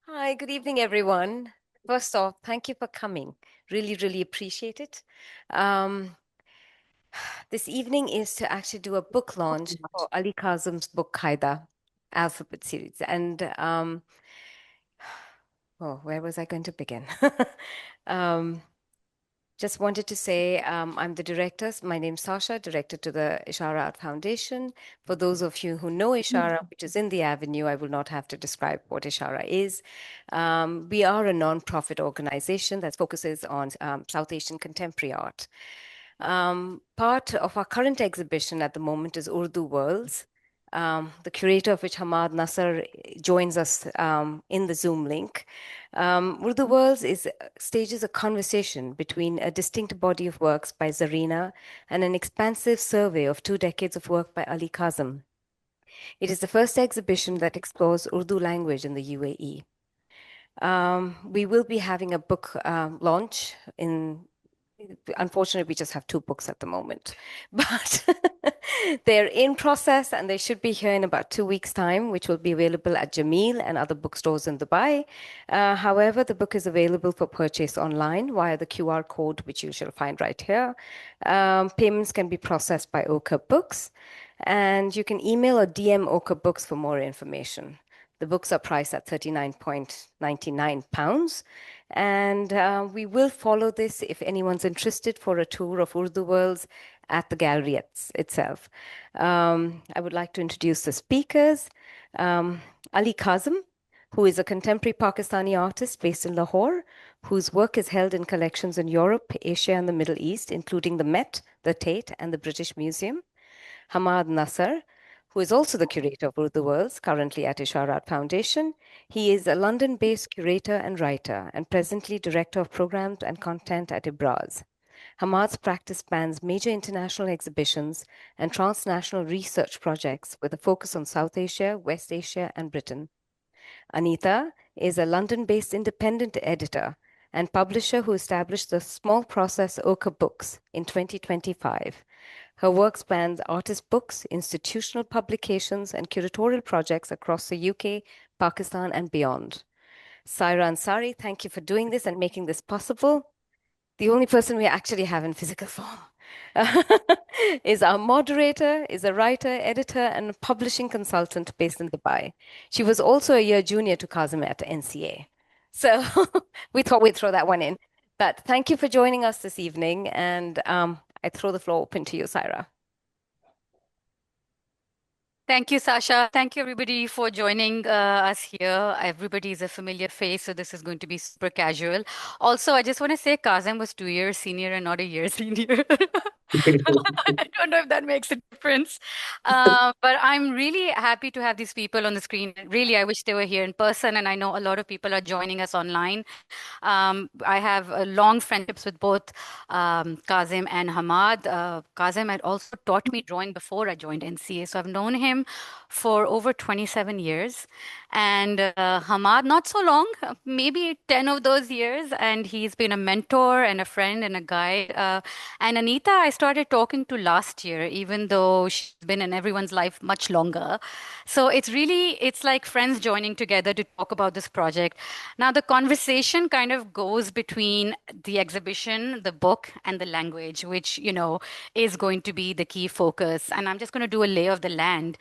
Hi, good evening, everyone. First off, thank you for coming. Really, really appreciate it. Um, this evening is to actually do a book launch for Ali Kazim's book Qaida alphabet series. Oh, where was I going to begin? um, Just wanted to say I'm the director. My name's Sasha, director to the Ishara Art Foundation. For those of you who know Ishara, which is in the Avenue, I will not have to describe what Ishara is. We are a non-profit organization that focuses on South Asian contemporary art. Part of our current exhibition at the moment is Urdu Worlds, the curator of which Hammad Nasar joins us in the Zoom link. Urdu Worlds stages a conversation between a distinct body of works by Zarina and an expansive survey of 2 decades of work by Ali Kazim. It is the first exhibition that explores Urdu language in the UAE. We will be having a book launch in unfortunately, we just have 2 books at the moment, but they're in process and they should be here in about 2 weeks' time, which will be available at Jameel and other bookstores in Dubai. However, the book is available for purchase online via the QR code, which you shall find right here. Payments can be processed by Ochre Books, and you can email or DM Ochre Books for more information. The books are priced at £39.99. And we will follow this if anyone's interested for a tour of Urdu Worlds at the gallery itself. I would like to introduce the speakers. Ali Kazim, who is a contemporary Pakistani artist based in Lahore, whose work is held in collections in Europe, Asia, and the Middle East, including the Met, the Tate, and the British Museum. Hammad Nasar, who is also the curator of Urdu Worlds, currently at Ishara Art Foundation. He is a London-based curator and writer, and presently director of programs and content at Ibraz. Hammad's practice spans major international exhibitions and transnational research projects with a focus on South Asia, West Asia, and Britain. Anita is a London-based independent editor and publisher who established the small process Ochre Books in 2025. Her work spans artist books, institutional publications, and curatorial projects across the UK, Pakistan, and beyond. Saira Ansari, thank you for doing this and making this possible. The only person we actually have in physical form is our moderator, is a writer, editor, and publishing consultant based in Dubai. She was also a year junior to Kazim at NCA. So we thought we'd throw that one in. But thank you for joining us this evening, and I throw the floor open to you, Saira. Thank you, Sasha. Thank you, everybody, for joining us here. Everybody is a familiar face, so this is going to be super casual. Also, I just want to say Kazim was 2 years senior and not a year senior. I don't know if that makes a difference. But I'm really happy to have these people on the screen. Really, I wish they were here in person, and I know a lot of people are joining us online. I have long friendships with both Kazim and Hamad. Kazim had also taught me drawing before I joined NCA, so I've known him for over 27 years. And Hamad, not so long, maybe 10 of those years. And he's been a mentor and a friend and a guide. And Anita, I started talking to last year, even though she's been in everyone's life much longer. So it's like friends joining together to talk about this project. Now, the conversation kind of goes between the exhibition, the book, and the language, which, is going to be the key focus. And I'm just going to do a lay of the land.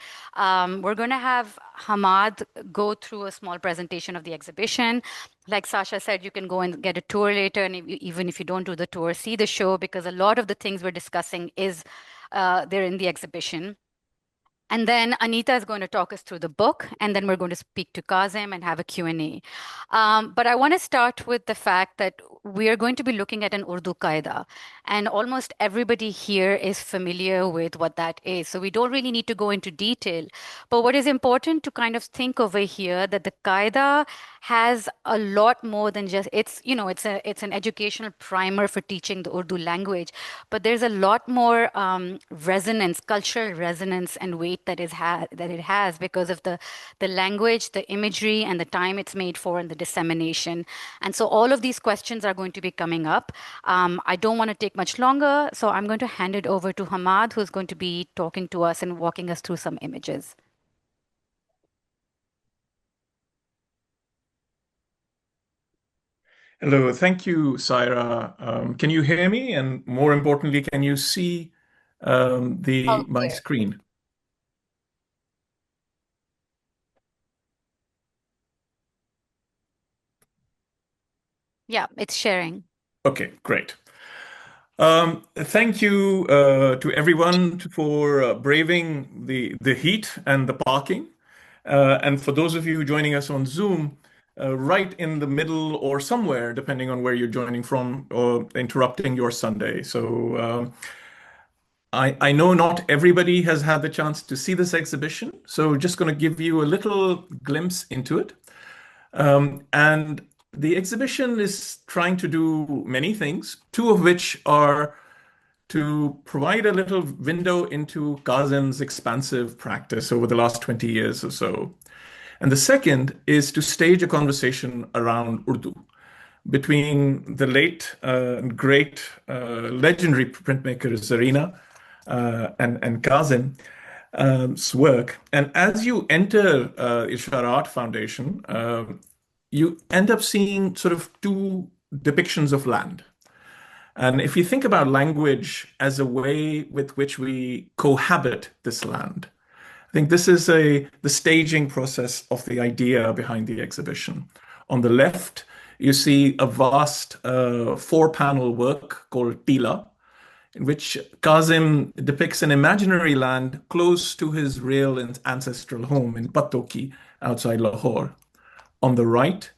We're going to have Hamad go through a small presentation of the exhibition. Like Sasha said, you can go and get a tour later. And even if you don't do the tour, see the show, because a lot of the things we're discussing is they're in the exhibition. And then Anita is going to talk us through the book, and then we're going to speak to Kazim and have a Q&A. But I want to start with the fact that we are going to be looking at an Urdu Qaida, and almost everybody here is familiar with what that is. So we don't really need to go into detail. But what is important to kind of think over here that the Qaida has a lot more than just it's an educational primer for teaching the Urdu language, but there's a lot more resonance, cultural resonance, and weight that it has because of the language, the imagery, and the time it's made for, and the dissemination. And so all of these questions are going to be coming up. I don't want to take much longer, so I'm going to hand it over to Hamad, who's going to be talking to us and walking us through some images. Hello, thank you, Saira. Can you hear me? And more importantly, can you see All the my clear. screen? Yeah, it's sharing. Okay, great. Thank you to everyone for braving the heat and the parking. And for those of you joining us on Zoom, right in the middle or somewhere, depending on where you're joining from, or interrupting your Sunday. So I know not everybody has had the chance to see this exhibition, so just going to give you a little glimpse into it. And the exhibition is trying to do many things, two of which are to provide a little window into Kazim's expansive practice over the last 20 years or so. And the second is to stage a conversation around Urdu between the late, great, legendary printmaker Zarina and Kazim's work. And as you enter Ishara Art Foundation, you end up seeing sort of two depictions of land. And if you think about language as a way with which we cohabit this land, I think this is the staging process of the idea behind the exhibition. On the left, you see a vast four-panel work called Tila, in which Kazim depicts an imaginary land close to his real and ancestral home in Patoki, outside Lahore. On the right,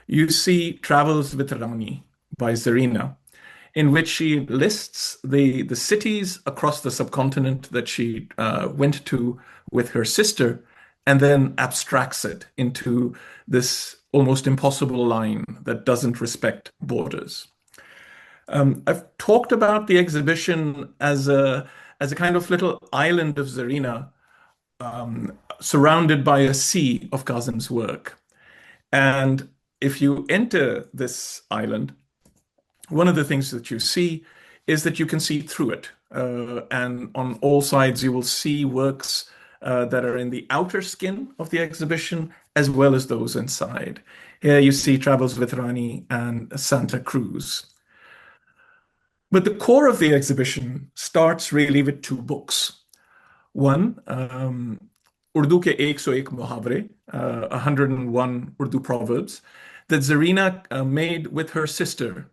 you see Travels with Rani by Zarina, in which she lists the cities across the subcontinent that she went to with her sister, and then abstracts it into this almost impossible line that doesn't respect borders. I've talked about the exhibition as a kind of little island of Zarina, surrounded by a sea of Kazim's work. And if you enter this island, one of the things that you see is that you can see through it. And on all sides, you will see works that are in the outer skin of the exhibition, as well as those inside. Here you see Travels with Rani and Santa Cruz. But the core of the exhibition starts really with two books. One, Urdu ke 101 muhavre, 101 Urdu proverbs, that Zarina made with her sister.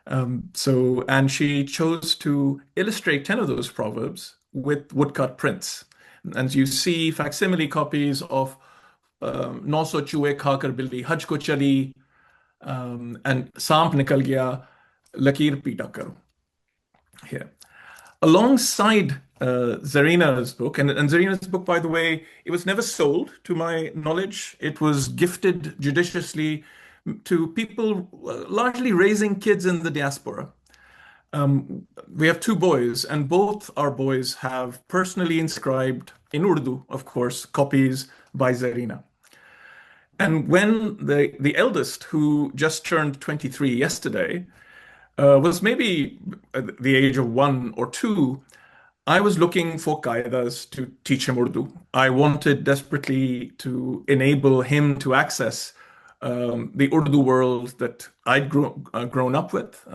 And she chose to illustrate 10 of those proverbs with woodcut prints. And you see facsimile copies of "900 चूहे खाकर बिल्ली हज को चली" and "सांप निकल गया लकीर पीटा करो" here. Alongside Zarina's book, and Zarina's book, by the way, it was never sold, to my knowledge. It was gifted judiciously to people largely raising kids in the diaspora. We have two boys, and both our boys have personally inscribed, in Urdu, of course, copies by Zarina. And when the eldest, who just turned 23 yesterday, was maybe at the age of 1 or 2, I was looking for qaidas to teach him Urdu. I wanted desperately to enable him to access the Urdu world that I'd grown up with.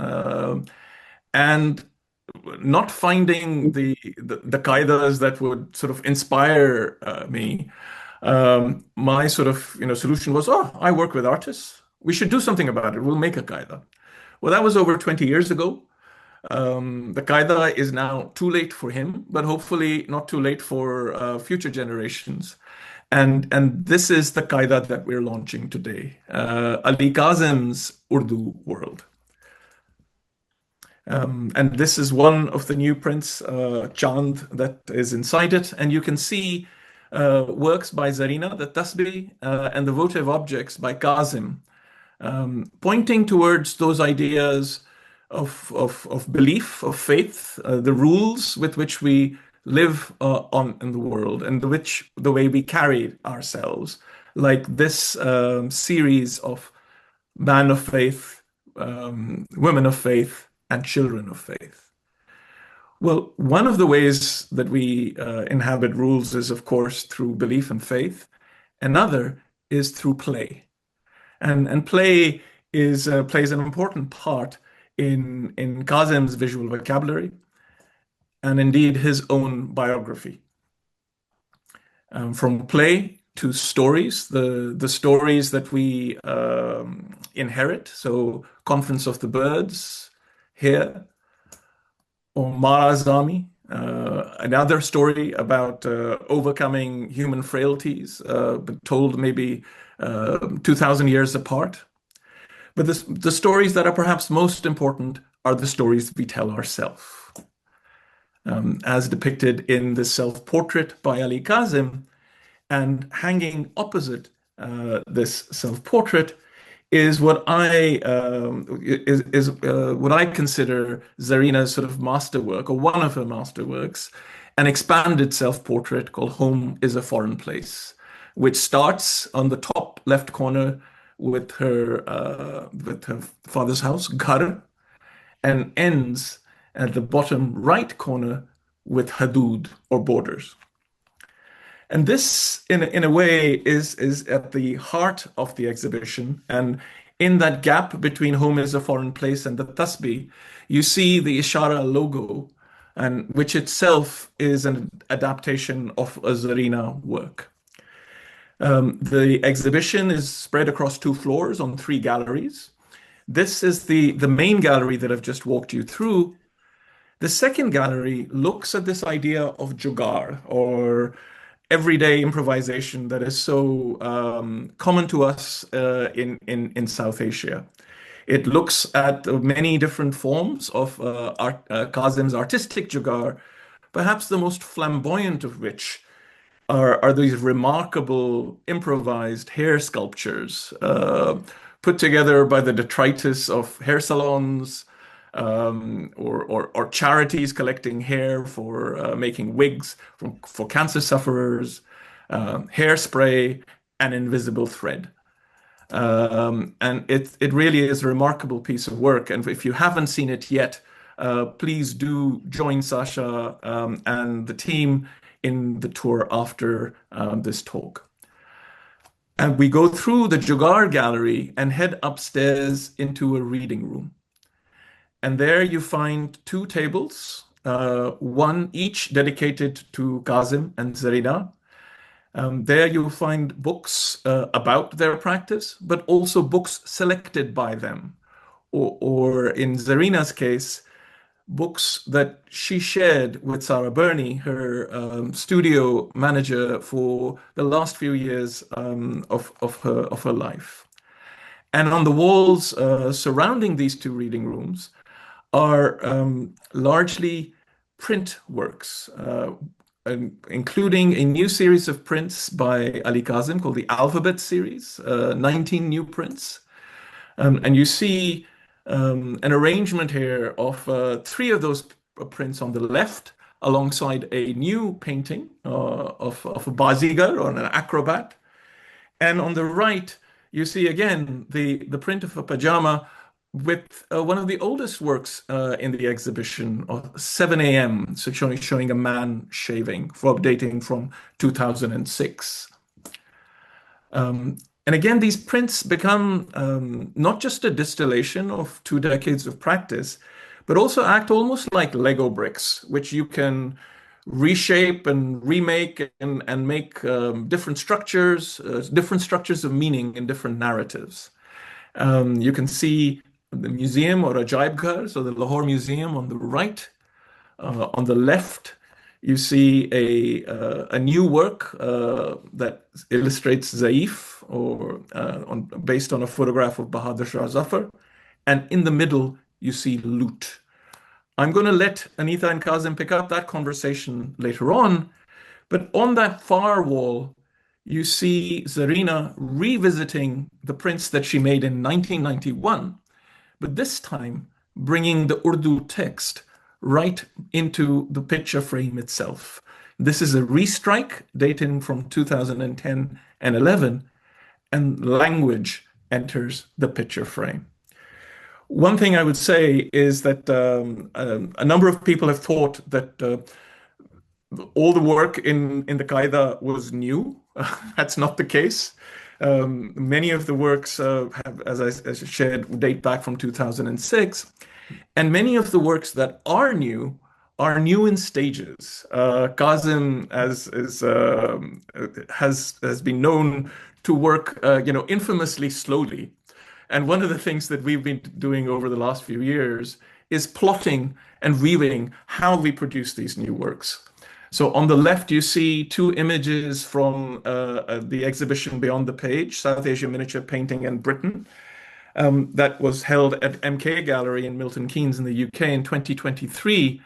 And not finding the qaidas that would sort of inspire me, my sort of solution was, oh, I work with artists. We should do something about it. We'll make a qaida. Well, that was over 20 years ago. The qaida is now too late for him, but hopefully not too late for future generations. And this is the qaida that we're launching today, Ali Kazim's Urdu World. And this is one of the new prints, Chand, that is inside it. And you can see works by Zarina, the tasbih, and the votive objects by Kazim, pointing towards those ideas of belief, of faith, the rules with which we live on in the world, and the way we carry ourselves, like this series of man of faith, women of faith, and children of faith. Well, one of the ways that we inhabit rules is, of course, through belief and faith. Another is through play. And play plays an important part in Kazim's visual vocabulary and indeed his own biography. From play to stories, the stories that we inherit, so Conference of the Birds here, or Marazami, another story about overcoming human frailties, but told maybe 2,000 years apart. But the stories that are perhaps most important are the stories we tell ourselves. As depicted in the self-portrait by Ali Kazim, and hanging opposite this self-portrait is what I what I consider Zarina's sort of masterwork, or one of her masterworks, an expanded self-portrait called "Home is a Foreign Place," which starts on the top left corner with her father's house, Ghar, and ends at the bottom right corner with Hudud, or borders. And this, in a way, is at the heart of the exhibition. And in that gap between Home is a Foreign Place and the Tasbih, you see the Ishara logo, and which itself is an adaptation of a Zarina work. The exhibition is spread across 2 floors on 3 galleries. This is the main gallery that I've just walked you through. The second gallery looks at this idea of jugaad, or everyday improvisation that is so common to us in South Asia. It looks at many different forms of Kazim's artistic jugaad, perhaps the most flamboyant of which are these remarkable improvised hair sculptures put together by the detritus of hair salons, or charities collecting hair for making wigs for cancer sufferers, hairspray, and invisible thread. And it really is a remarkable piece of work. And if you haven't seen it yet, please do join Sasha and the team in the tour after this talk. And we go through the Jugaad gallery and head upstairs into a reading room. And there you find 2 tables, one each dedicated to Kazim and Zarina. There you'll find books about their practice, but also books selected by them, or in Zarina's case, books that she shared with Sarah Burney, her studio manager for the last few years of her life. And on the walls surrounding these 2 reading rooms are largely print works, including a new series of prints by Ali Kazim called the Alphabet series, 19 new prints. And you see an arrangement here of 3 of those prints on the left, alongside a new painting of a bazigar, or an acrobat. And on the right, you see again the print of a pajama with one of the oldest works in the exhibition, 7 a.m., so showing a man shaving, dating from 2006. And again, these prints become not just a distillation of 2 decades of practice, but also act almost like Lego bricks, which you can reshape and remake and make different structures of meaning in different narratives. You can see the museum, or Ajaib Ghar, so the Lahore Museum on the right. On the left, you see a new work that illustrates Zaif, or based on a photograph of Bahadur Shah Zafar. And in the middle, you see Loot. I'm going to let Anita and Kazim pick up that conversation later on. But on that far wall, you see Zarina revisiting the prints that she made in 1991, but this time bringing the Urdu text right into the picture frame itself. This is a restrike dating from 2010 and 11, and language enters the picture frame. One thing I would say is that a number of people have thought that all the work in the Qaida was new. That's not the case. Many of the works have, as I shared, date back from 2006, and many of the works that are new in stages. Kazim has been known to work, infamously slowly. And one of the things that we've been doing over the last few years is plotting and reading how we produce these new works. So on the left, you see two images from the exhibition Beyond the Page, South Asia Miniature Painting in Britain, that was held at MK Gallery in Milton Keynes in the UK in 2023.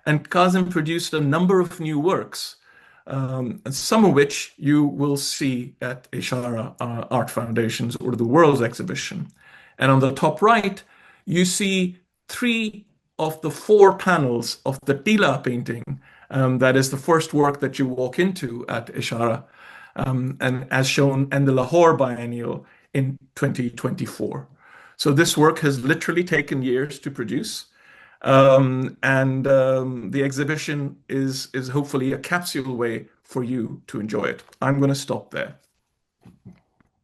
And Kazim produced a number of new works, and some of which you will see at Ishara Art Foundation's Urdu Worlds exhibition. And on the top right, you see three of the four panels of the Tila painting. That is the first work that you walk into at Ishara, and as shown in the Lahore Biennial in 2024. So this work has literally taken years to produce. And the exhibition is hopefully a capsule way for you to enjoy it. I'm going to stop there.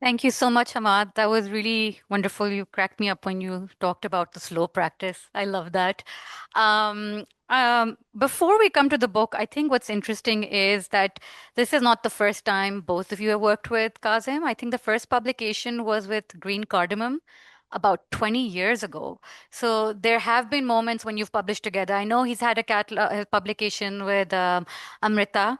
Thank you so much, Hammad. That was really wonderful. You cracked me up when you talked about the slow practice. I love that. Before we come to the book, I think what's interesting is that this is not the first time both of you have worked with Kazim. I think the first publication was with Green Cardamom about 20 years ago. So there have been moments when you've published together. I know he's had a publication with Amrita,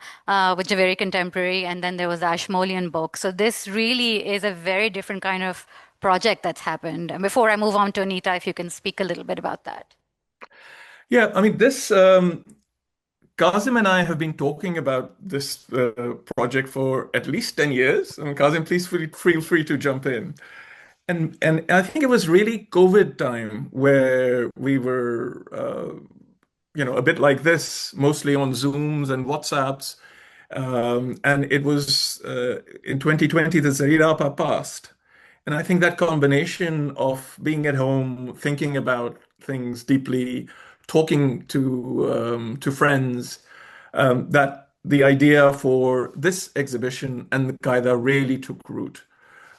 which is very contemporary, and then there was the Ashmolean book. So this really is a very different kind of project that's happened. And before I move on to Anita, if you can speak a little bit about that. Yeah, I mean, this Kazim and I have been talking about this project for at least 10 years. And Kazim, please feel free to jump in. And I think it was really COVID time where we were, a bit like this, mostly on Zooms and WhatsApps. And it was in 2020, the Zarina passed. And I think that combination of being at home, thinking about things deeply, talking to friends, that the idea for this exhibition and the Qaida really took root.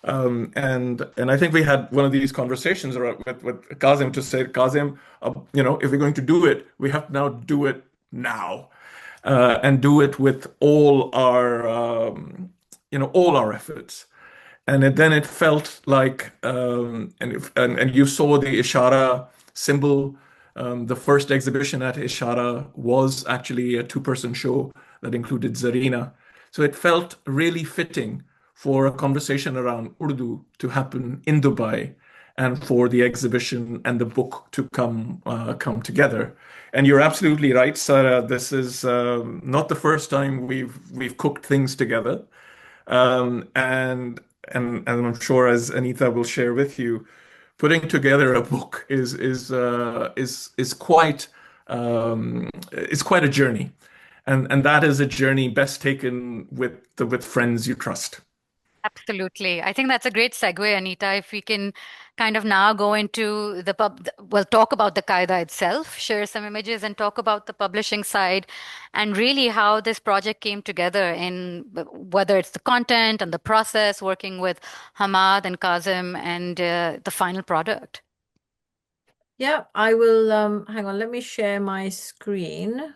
And I think we had one of these conversations with Kazim to say, Kazim, if we're going to do it, we have to now do it now, and do it with all our efforts. And then it felt like, and you saw the Ishara symbol. The first exhibition at Ishara was actually a two-person show that included Zarina. So it felt really fitting for a conversation around Urdu to happen in Dubai, and for the exhibition and the book to come together. And you're absolutely right, Sarah. This is not the first time we've cooked things together, and I'm sure, as Anita will share with you, putting together a book is quite a journey, and that is a journey best taken with friends you trust. Absolutely. I think that's a great segue, Anita. If we can kind of now go into well, talk about the Qaida itself, share some images, and talk about the publishing side, and really how this project came together in whether it's the content and the process, working with Hammad and Kazim, and the final product. Yeah, I will, hang on, let me share my screen.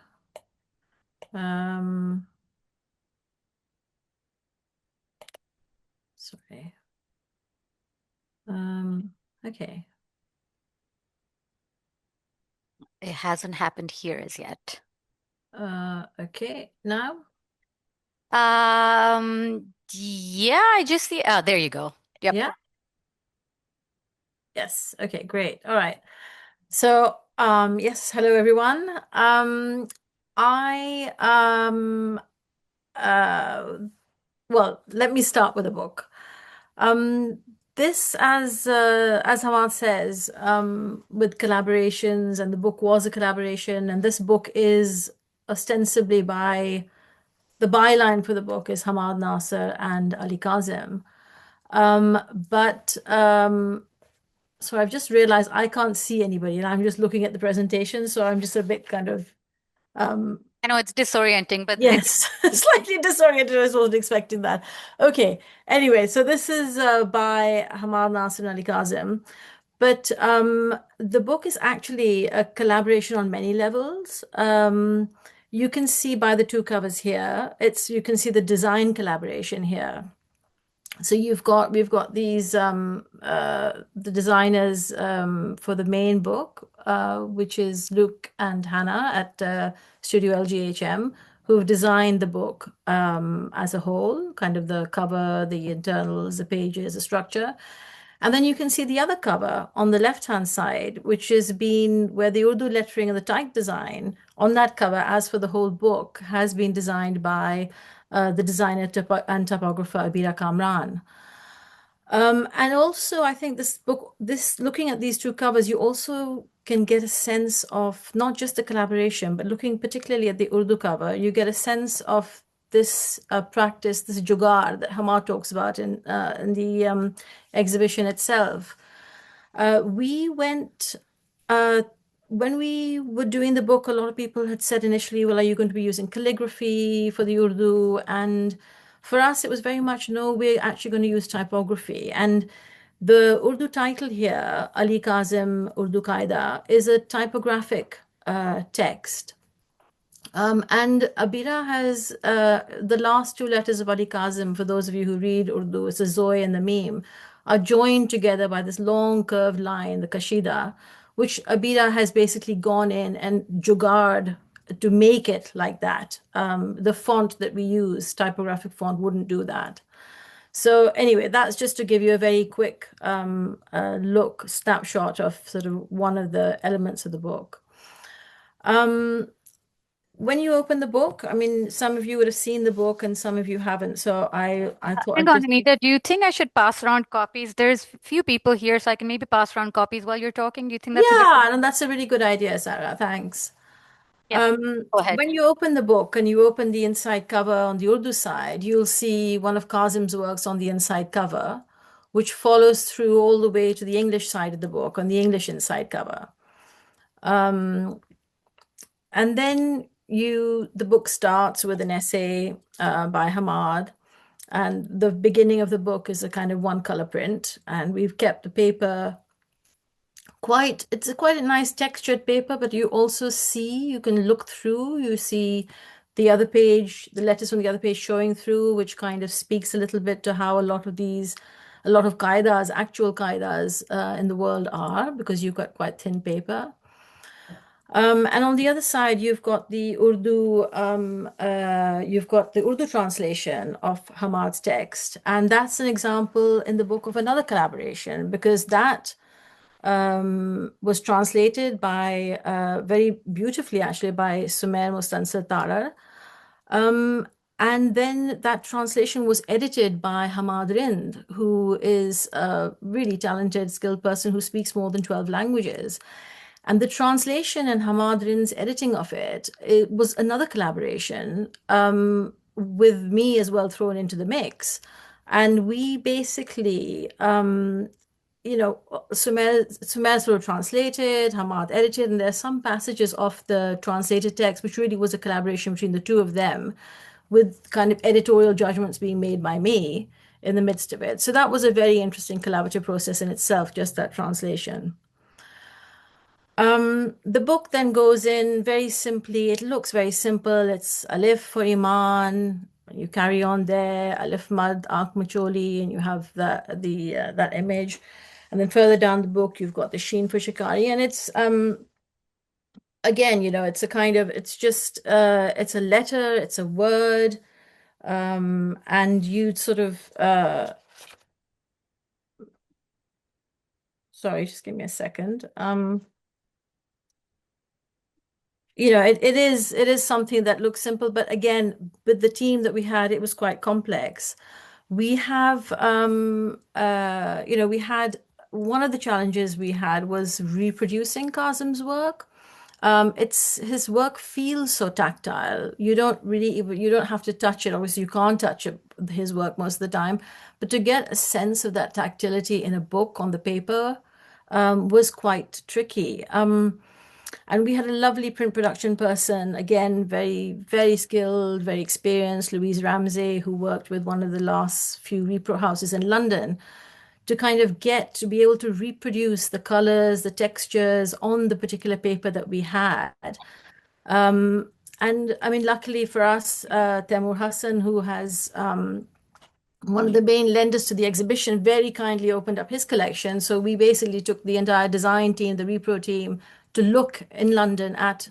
Sorry. Okay. It hasn't happened here as yet. Okay, now? Yeah, I just see, there you go. Yep. Yeah. Yes. Okay, great. All right. So, yes, hello everyone. Well, let me start with a book. This, as Hammad says, with collaborations, and the book was a collaboration, and this book is ostensibly the byline for the book is Hammad, Nasar, and Ali Kazim. So I've just realized I can't see anybody, and I'm just looking at the presentation, so I'm just a bit kind of I know it's disorienting, but Yes, slightly disoriented. I wasn't expecting that. Okay. Anyway, so this is by Hammad, Nasar, and Ali Kazim. But the book is actually a collaboration on many levels. You can see by the two covers here, you can see the design collaboration here. So we've got these the designers for the main book, which is Luke and Hannah at Studio LGHM, who've designed the book as a whole, kind of the cover, the internals, the pages, the structure. And then you can see the other cover on the left-hand side, which has been where the Urdu lettering and the type design on that cover, as for the whole book, has been designed by the designer and typographer Abira Kamran. And also, I think this book, looking at these two covers, you also can get a sense of not just the collaboration, but looking particularly at the Urdu cover, you get a sense of this practice, this jugaad that Hammad talks about in the exhibition itself. We went when we were doing the book, a lot of people had said initially, well, are you going to be using calligraphy for the Urdu? And for us, it was very much, no, we're actually going to use typography. And the Urdu title here, Ali Kazim, Urdu Qaida, is a typographic text. And Abira has the last two letters of Ali Kazim, for those of you who read Urdu, it's the Zoe and the Meme, are joined together by this long curved line, the Kashida, which Abira has basically gone in and jugaad to make it like that. The font that we use, typographic font, wouldn't do that. So anyway, that's just to give you a very quick snapshot of sort of one of the elements of the book. When you open the book, I mean, some of you would have seen the book and some of you haven't. So I thought hang I'd on, just Anita, do you think I should pass around copies? There's few people here, so I can maybe pass around copies while you're talking. Do you think that's a good yeah, and that's a really good idea, Sarah. Thanks. Yeah, go ahead. When you open the book and you open the inside cover on the Urdu side, you'll see one of Kazim's works on the inside cover, which follows through all the way to the English side of the book on the English inside cover. And then the book starts with an essay by Hammad, and the beginning of the book is a kind of one color print, and we've kept the paper it's quite a nice textured paper, but you also see, you can look through, you see the other page, the letters from the other page showing through, which kind of speaks a little bit to how a lot of qaidas, actual qaidas in the world are, because you've got quite thin paper. And on the other side, you've got the Urdu translation of Hammad's text, and that's an example in the book of another collaboration, because that was translated by very beautifully, actually, by Sumer Mustansir Tarar. And then that translation was edited by Hammad Rind, who is a really talented, skilled person who speaks more than 12 languages. And the translation and Hammad Rind's editing of it was another collaboration with me as well thrown into the mix. And we basically, Sumer sort of translated, Hammad edited, and there's some passages of the translated text, which really was a collaboration between the two of them, with kind of editorial judgments being made by me in the midst of it. So that was a very interesting collaborative process in itself, just that translation. The book then goes in very simply. It looks very simple. It's Alif for Iman. You carry on there, Alif Mad Ak Macholi, and you have that image. And then further down the book, you've got the Sheen for Shikari, and it's again, it's a kind of, it's just it's a letter, it's a word, and you sort of sorry, just give me a second. It is something that looks simple, but again, with the team that we had, it was quite complex. We have, we had one of the challenges we had was reproducing Kazim's work. His work feels so tactile. You don't have to touch it. Obviously, you can't touch his work most of the time, but to get a sense of that tactility in a book on the paper was quite tricky. And we had a lovely print production person, again, very, very skilled, very experienced, Louise Ramsey, who worked with one of the last few repro houses in London to kind of get to be able to reproduce the colors, the textures on the particular paper that we had. And I mean, luckily for us, Temur Hassan, who has one of the main lenders to the exhibition, very kindly opened up his collection. So we basically took the entire design team, the repro team, to look in London at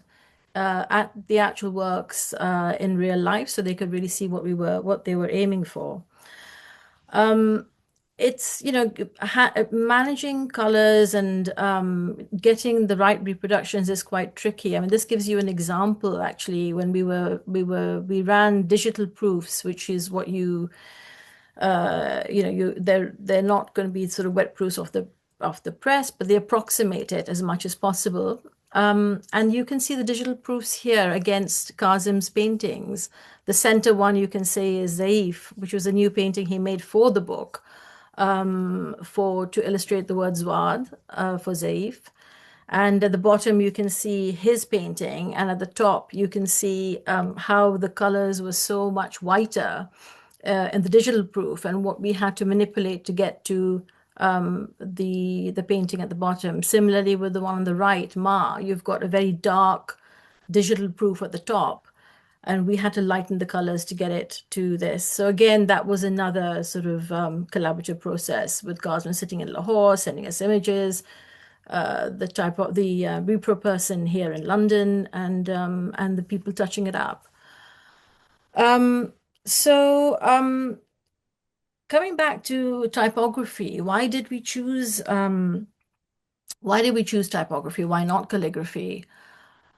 the actual works in real life, so they could really see what they were aiming for. It's, you know, managing colors and getting the right reproductions is quite tricky. I mean, this gives you an example, actually, when we ran digital proofs, which is what you know, they're not going to be sort of wet proofs of the press, but they approximate it as much as possible. And you can see the digital proofs here against Kazim's paintings. The center one you can say is Zaif, which was a new painting he made for the book, to illustrate the word Zwad for Zaif. And at the bottom you can see his painting, and at the top you can see how the colors were so much whiter in the digital proof, and what we had to manipulate to get to the painting at the bottom. Similarly with the one on the right, Ma, you've got a very dark digital proof at the top, and we had to lighten the colors to get it to this. So again, that was another sort of collaborative process with Kazim sitting in Lahore, sending us images, the repro person here in London, and the people touching it up. Coming back to typography, why did we choose typography? Why not calligraphy?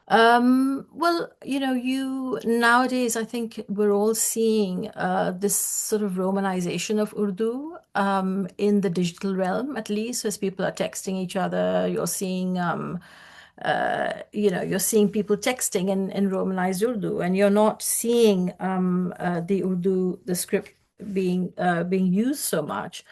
Well, you know, nowadays I think we're all seeing this sort of romanization of Urdu in the digital realm, at least, as people are texting each other. You're seeing you know, you're seeing people texting in Romanized Urdu, and you're not seeing the script being used so much.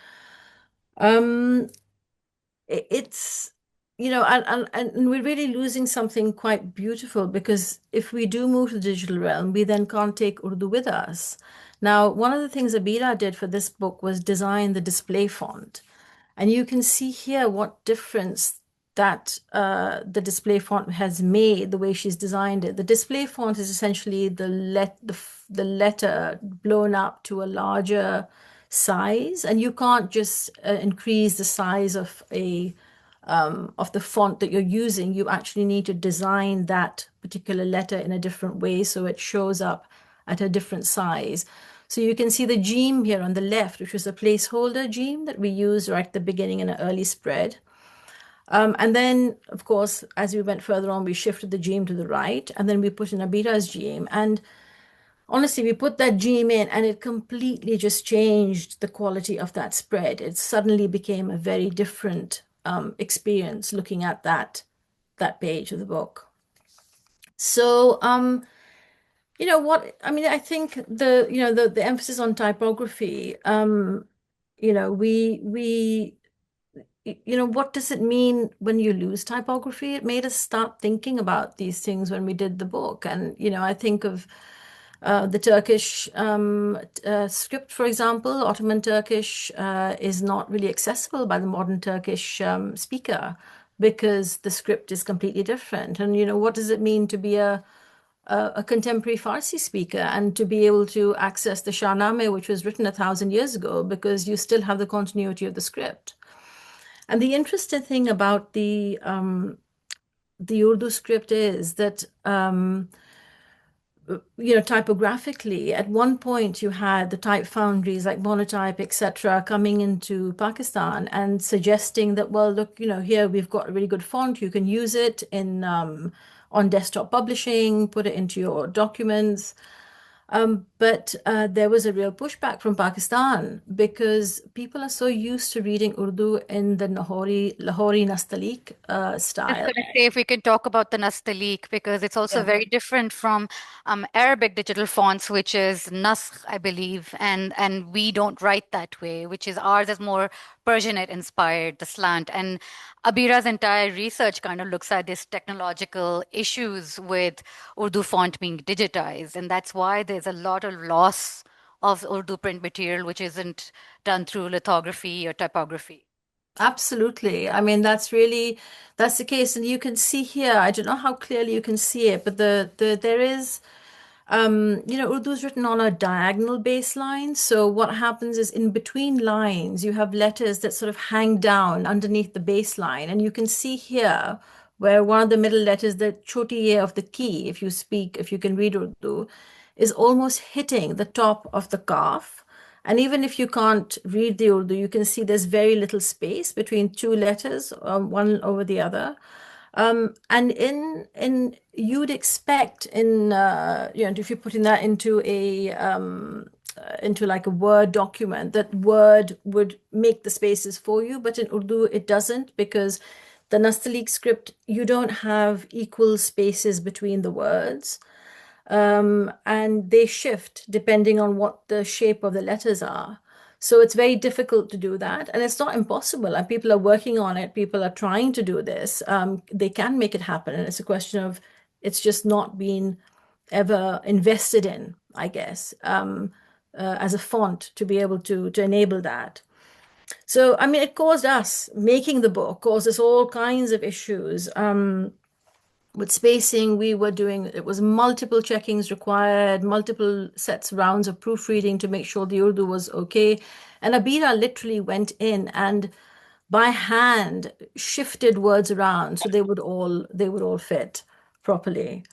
It's, you know, and we're really losing something quite beautiful, because if we do move to the digital realm, we then can't take Urdu with us. Now, one of the things Abira did for this book was design the display font. And you can see here what difference that the display font has made, the way she's designed it. The display font is essentially the letter blown up to a larger size, and you can't just increase the size of the font that you're using. You actually need to design that particular letter in a different way so it shows up at a different size. So you can see the gem here on the left, which was a placeholder gem that we used right at the beginning in an early spread. And then, of course, as we went further on, we shifted the gem to the right, and then we put in Abira's gem. And honestly, we put that gem in, and it completely just changed the quality of that spread. It suddenly became a very different experience looking at that page of the book. So, you know what, I mean, I think the emphasis on typography, you know, you know, what does it mean when you lose typography? It made us start thinking about these things when we did the book. And, you know, I think of the Turkish script, for example. Ottoman Turkish is not really accessible by the modern Turkish speaker, because the script is completely different. And, you know, what does it mean to be a contemporary Farsi speaker and to be able to access the Shahnameh, which was written 1,000 years ago, because you still have the continuity of the script. And the interesting thing about the Urdu script is that, you know, typographically, at one point you had the type foundries like Monotype, etc., coming into Pakistan and suggesting that, well, look, you know, here we've got a really good font. You can use it in on desktop publishing, put it into your documents. But there was a real pushback from Pakistan, because people are so used to reading Urdu in the Lahori Nastaliq I was style. going to say if we can talk about the Nastaliq, because it's also Yeah. very different from Arabic digital fonts, which is Naskh, I believe, and we don't write that way, which is ours is more Persianate inspired, the slant. And Abira's entire research kind of looks at these technological issues with Urdu font being digitized. And that's why there's a lot of loss of Urdu print material, which isn't done through lithography or typography. Absolutely. I mean, that's the case. And you can see here, I don't know how clearly you can see it, but there is Urdu is written on a diagonal baseline. So what happens is in between lines, you have letters that sort of hang down underneath the baseline. And you can see here where one of the middle letters, the choti ye of the key, if you can read Urdu, is almost hitting the top of the kaf. And even if you can't read the Urdu, you can see there's very little space between two letters, one over the other. And in you'd expect if you're putting that into like a Word document, that Word would make the spaces for you, but in Urdu it doesn't, because the Nastaliq script, you don't have equal spaces between the words. And they shift depending on what the shape of the letters are. So it's very difficult to do that. And it's not impossible. And people are working on it. People are trying to do this. They can make it happen. And it's a question of it's just not been ever invested in, I guess, as a font to be able to enable that. So, I mean, it caused us, making the book, caused us all kinds of issues. With spacing, it was multiple checkings required, multiple rounds of proofreading to make sure the Urdu was okay. And Abira literally went in and by hand shifted words around so they would all fit properly.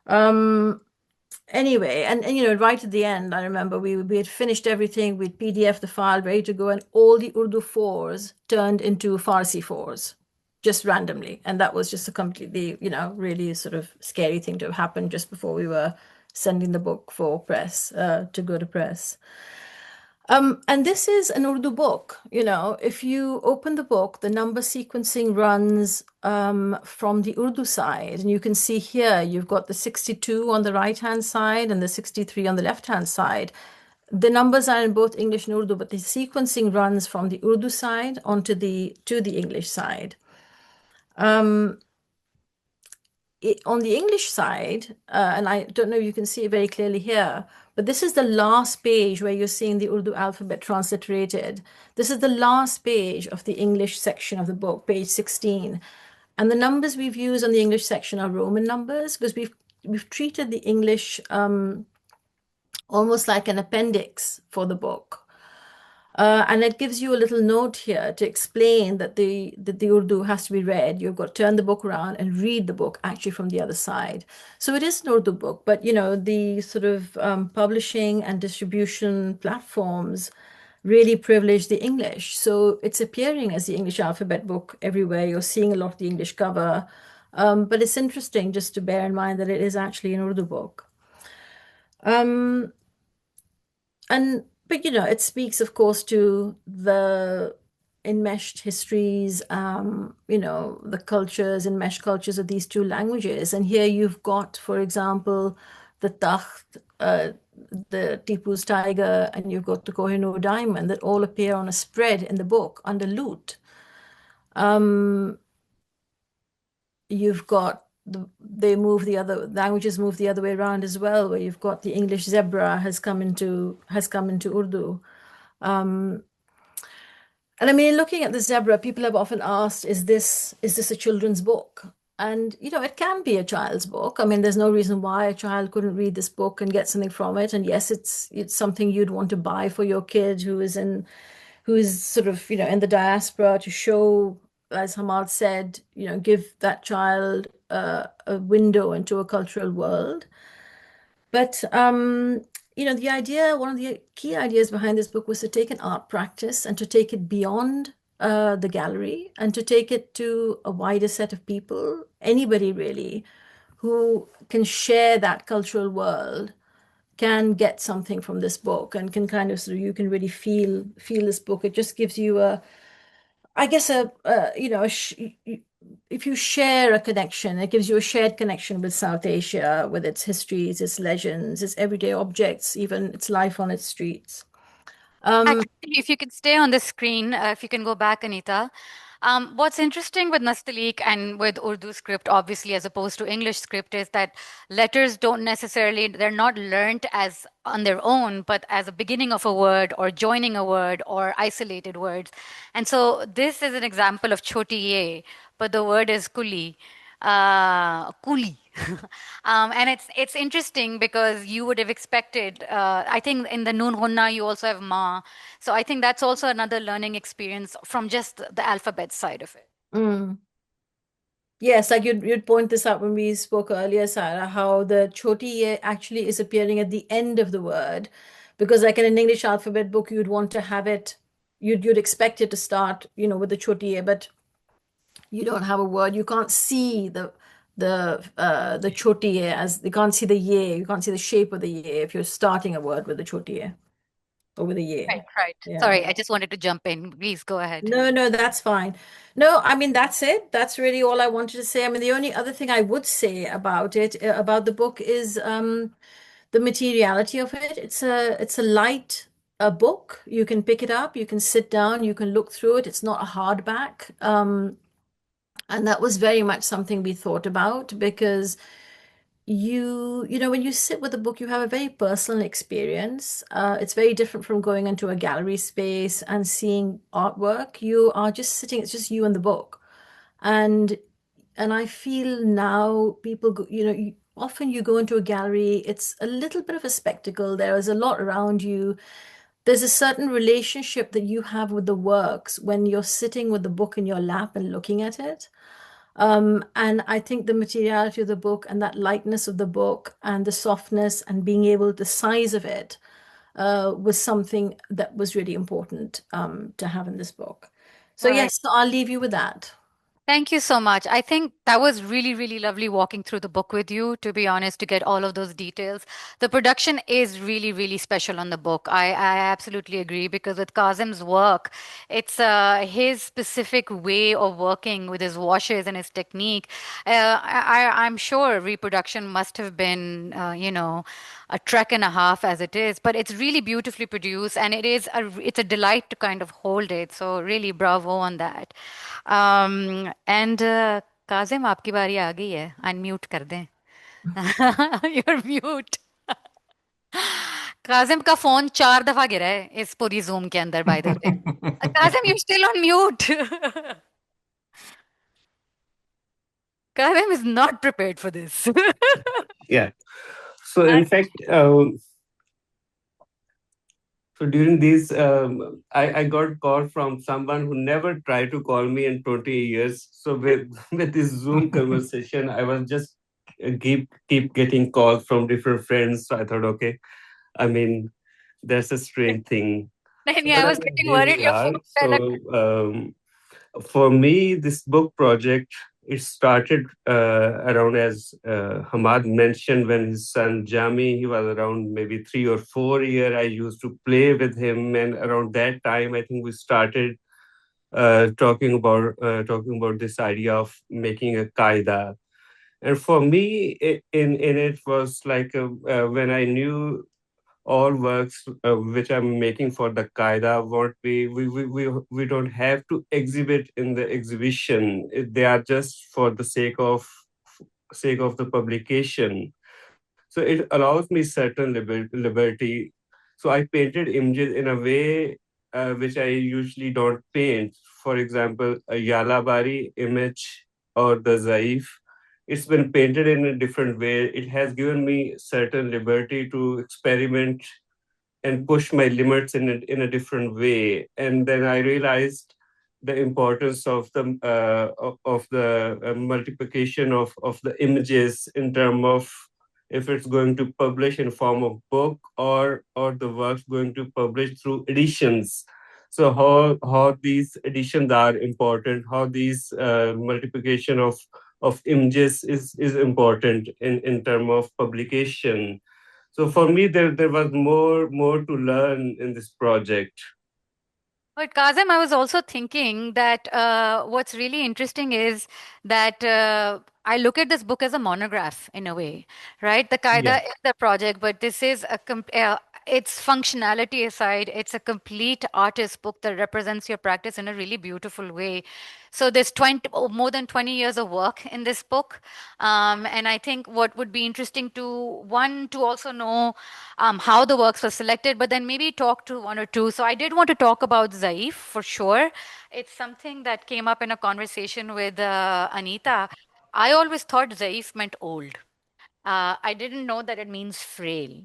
Anyway, and right at the end, I remember we had finished everything, we'd PDF the file ready to go, and all the Urdu 4s turned into Farsi 4s. Just randomly. And that was just a completely, really sort of scary thing to have happened just before we were sending the book for press, to go to press. And this is an Urdu book. If you open the book, the number sequencing runs from the Urdu side. And you can see here, you've got the 62 on the right-hand side and the 63 on the left-hand side. The numbers are in both English and Urdu, but the sequencing runs from the Urdu side to the English side. On the English side, and I don't know if you can see it very clearly here, but this is the last page where you're seeing the Urdu alphabet transliterated. This is the last page of the English section of the book, page 16. And the numbers we've used on the English section are Roman numbers, because we've treated the English almost like an appendix for the book. And it gives you a little note here to explain that the Urdu has to be read. You've got to turn the book around and read the book actually from the other side. So it is an Urdu book, but the sort of publishing and distribution platforms really privilege the English. So it's appearing as the English alphabet book everywhere. You're seeing a lot of the English cover. But it's interesting just to bear in mind that it is actually an Urdu book. But it speaks, of course, to the enmeshed histories, the cultures, enmeshed cultures of these two languages. And here you've got, for example, the Takht, the Tipu's tiger, and you've got the Kohinoor diamond that all appear on a spread in the book under Lut. You've got languages move the other way around as well, where you've got the English zebra has come into Urdu. And I mean, looking at the zebra, people have often asked, is this a children's book? And it can be a child's book. I mean, there's no reason why a child couldn't read this book and get something from it. And yes, it's something you'd want to buy for your kid who is sort of in the diaspora, to show, as Hammad said, give that child a window into a cultural world. But the idea, one of the key ideas behind this book was to take an art practice and to take it beyond the gallery and to take it to a wider set of people, anybody really, who can share that cultural world can get something from this book and can kind of you can really feel this book. It just gives you if you share a connection, it gives you a shared connection with South Asia, with its histories, its legends, its everyday objects, even its life on its streets. Actually, if you can stay on the screen, if you can go back, Anita. What's interesting with Nastaliq and with Urdu script, obviously, as opposed to English script, is that letters don't necessarily, they're not learned as on their own, but as a beginning of a word or joining a word or isolated words. And so this is an example of choti ye, but the word is kuli. Kuli. And it's interesting because you would have expected, I think in the Noon Gunna you also have Ma. So I think that's also another learning experience from just the alphabet side of it. Mm. Yes, like you'd point this out when we spoke earlier, Sarah, how the choti ye actually is appearing at the end of the word, because like in an English alphabet book, you'd want to have it, you'd expect it to start, with the choti ye, but you don't have a word. You can't see the choti ye as you can't see the ye, you can't see the shape of the ye if you're starting a word with the choti ye or with a ye. Right, right. Yeah. Sorry, I just wanted to jump in. Please go ahead. No, that's fine. No, I mean, that's it. That's really all I wanted to say. I mean, the only other thing I would say about it, about the book, is the materiality of it. It's a light book. You can pick it up, you can sit down, you can look through it. It's not a hardback. And that was very much something we thought about, because when you sit with a book, you have a very personal experience. It's very different from going into a gallery space and seeing artwork. You are just sitting, it's just you and the book. And I feel now people go, often you go into a gallery, it's a little bit of a spectacle. There is a lot around you. There's a certain relationship that you have with the works when you're sitting with the book in your lap and looking at it. And I think the materiality of the book and that lightness of the book and the softness and being able, the size of it, was something that was really important to have in this book. So Right. yes, so I'll leave you with that. Thank you so much. I think that was really, really lovely walking through the book with you, to be honest, to get all of those details. The production is really, really special on the book. I absolutely agree, because with Kazim's work, it's his specific way of working with his washes and his technique. I'm sure reproduction must have been, a trek and a half as it is, but it's really beautifully produced, and it's a delight to kind of hold it. So really bravo on that. And Kazim आपकी बारी आ गई है unmute कर दें your mute Kazim का phone 4 दफा गिरा है इस पूरी जूम के अंदर by the way Kazim you still on mute Kazim is not prepared for this. Yeah. So in fact, so during these, I got a call from someone who never tried to call me in 20 years. So with this Zoom conversation, I was just keep getting calls from different friends. So I thought, okay, I mean, that's a strange thing. Yeah, I was getting worried your phone fell. So for me, this book project, it started around, as Hammad mentioned, when his son Jami, he was around maybe 3 or 4 years. I used to play with him, and around that time, I think we started talking about this idea of making a qaida. And for me, in it was like when I knew all works which I'm making for the Qaida, what we don't have to exhibit in the exhibition. They are just for the sake of the publication. So it allows me certain liberty. So I painted images in a way which I usually don't paint. For example, a Yalabari image or the Zaif. It's been painted in a different way. It has given me certain liberty to experiment and push my limits in a different way. And then I realized the importance of the multiplication of the images in terms of if it's going to publish in form of book or the work's going to publish through editions. So how these editions are important, how these multiplication of images is important in terms of publication. So for me, there was more to learn in this project. But Kazim, I was also thinking that what's really interesting is that I look at this book as a monograph in a way, right? The Qaida Yeah. is the project, but this is its functionality aside, it's a complete artist book that represents your practice in a really beautiful way. So there's more than 20 years of work in this book. And I think what would be interesting to also know how the works were selected, but then maybe talk to one or two. So I did want to talk about Zaif for sure. It's something that came up in a conversation with Anita. I always thought Zaif meant old. I didn't know that it means frail.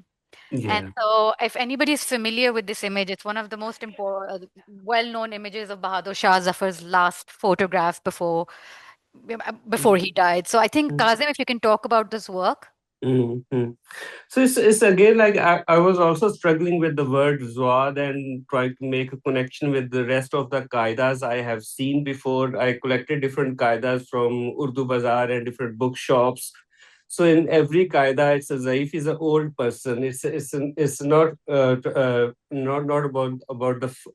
And Yeah. so, if anybody is familiar with this image, it's one of the most important, well-known images of Bahadur Shah Zafar's last photograph before he died. So, I think Kazim, if you can talk about this work. Mm-hmm. So it's again like I was also struggling with the word Zwad and trying to make a connection with the rest of the Qaidas I have seen before. I collected different Qaidas from Urdu Bazaar and different bookshops. So in every Qaida, it's a Zaif is an old person. It's not about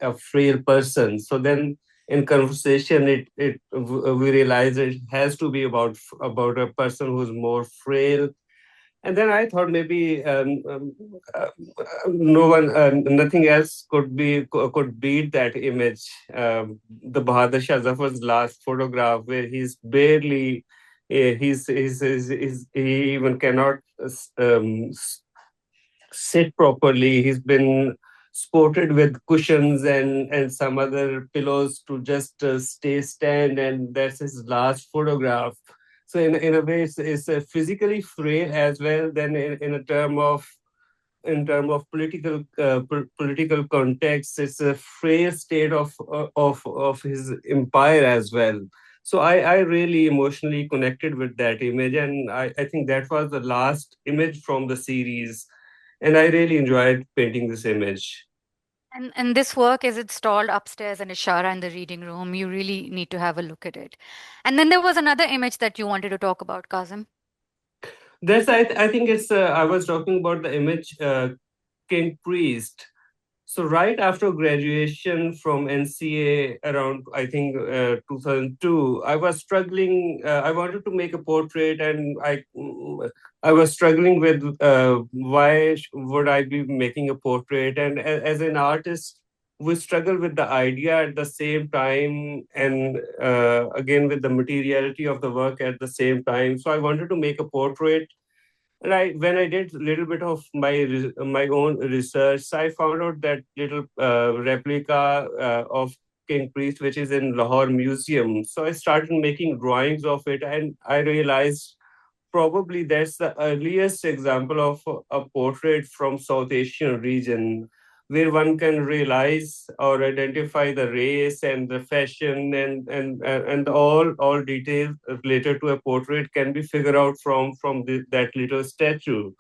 a frail person. So then in conversation, we realize it has to be about a person who's more frail, and then I thought maybe nothing else could beat that image. The Bahadur Shah Zafar's last photograph, where he's barely, he even cannot sit properly. He's been supported with cushions and some other pillows to just stand, and that's his last photograph. So in a way, it's a physically frail as well. Then in a term of political context, it's a frail state of his empire as well. So I really emotionally connected with that image, and I think that was the last image from the series, and I really enjoyed painting this image. And this work is installed upstairs in Ishara in the reading room. You really need to have a look at it. And then there was another image that you wanted to talk about, Kazim. I think it's I was talking about the image King Priest. So right after graduation from NCA around I think 2002, I was struggling. I wanted to make a portrait, and I was struggling with why would I be making a portrait? And as an artist, we struggle with the idea at the same time, and again with the materiality of the work at the same time. So I wanted to make a portrait. Right, when I did a little bit of my own research, I found out that little replica of King Priest, which is in Lahore Museum. So I started making drawings of it, and I realized probably that's the earliest example of a portrait from South Asian region, where one can realize or identify the race and the fashion and all details related to a portrait can be figured out from that little statue.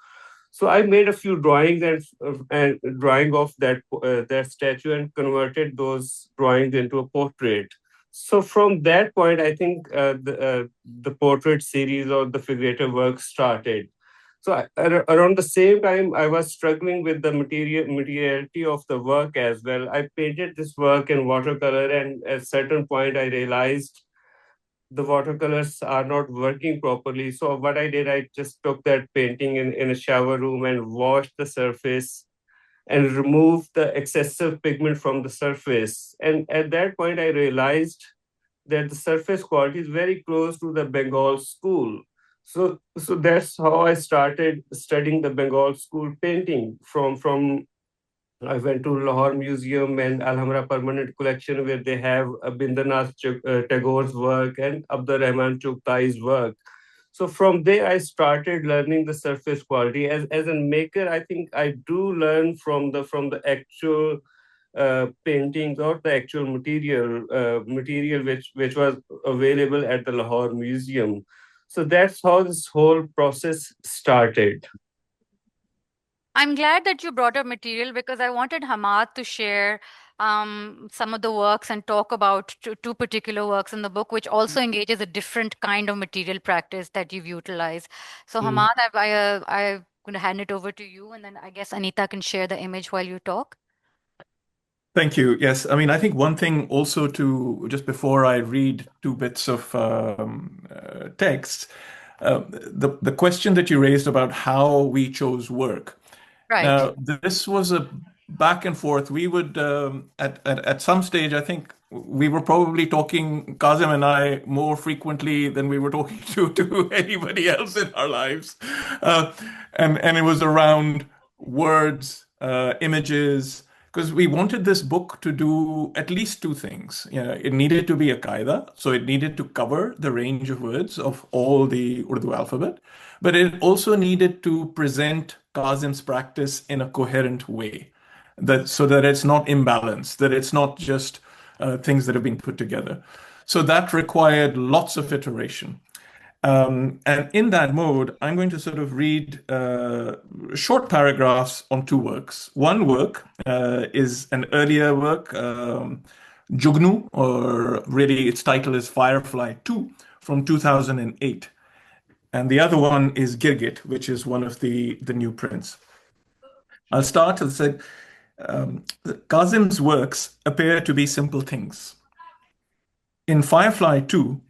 So I made a few drawings and drawing of that statue and converted those drawings into a portrait. So from that point, I think the portrait series or the figurative work started. So around the same time, I was struggling with the materiality of the work as well. I painted this work in watercolor, and at a certain point, I realized the watercolors are not working properly. So what I did, I just took that painting in a shower room and washed the surface and removed the excessive pigment from the surface. And at that point, I realized that the surface quality is very close to the Bengal school. So that's how I started studying the Bengal school painting. From I went to Lahore Museum and Alhambra Permanent Collection, where they have Abindranath Tagore's work and Abdur Rahman Chughtai work. So from there, I started learning the surface quality. As a maker, I think I do learn from the actual paintings or the actual material which was available at the Lahore Museum. So that's how this whole process started. I'm glad that you brought up material because I wanted Hammad to share some of the works and talk about two particular works in the book, which also engages a different kind of material practice that you've utilized. So, Mm. Hammad, I'm going to hand it over to you, and then I guess Anita can share the image while you talk. Thank you. Yes, I mean, I think one thing also to just before I read two bits of text, the question that you raised about how we chose work Right. Now, this was a back and forth. We would, at some stage, I think we were probably talking, Kazim and I, more frequently than we were talking to anybody else in our lives. Uh, and it was around words, images, because we wanted this book to do at least two things. You know, it needed to be a qaida, so it needed to cover the range of words of all the Urdu alphabet, but it also needed to present Kazim's practice in a coherent way, that so that it's not imbalanced, that it's not just things that have been put together. So that required lots of iteration. And in that mode, I'm going to sort of read short paragraphs on two works. One work is an earlier work, Jugnu, or really its title is Firefly 2 from 2008. And the other one is Girgit, which is one of the new prints. I'll start and say, Kazim's works appear to be simple things. In Firefly 2,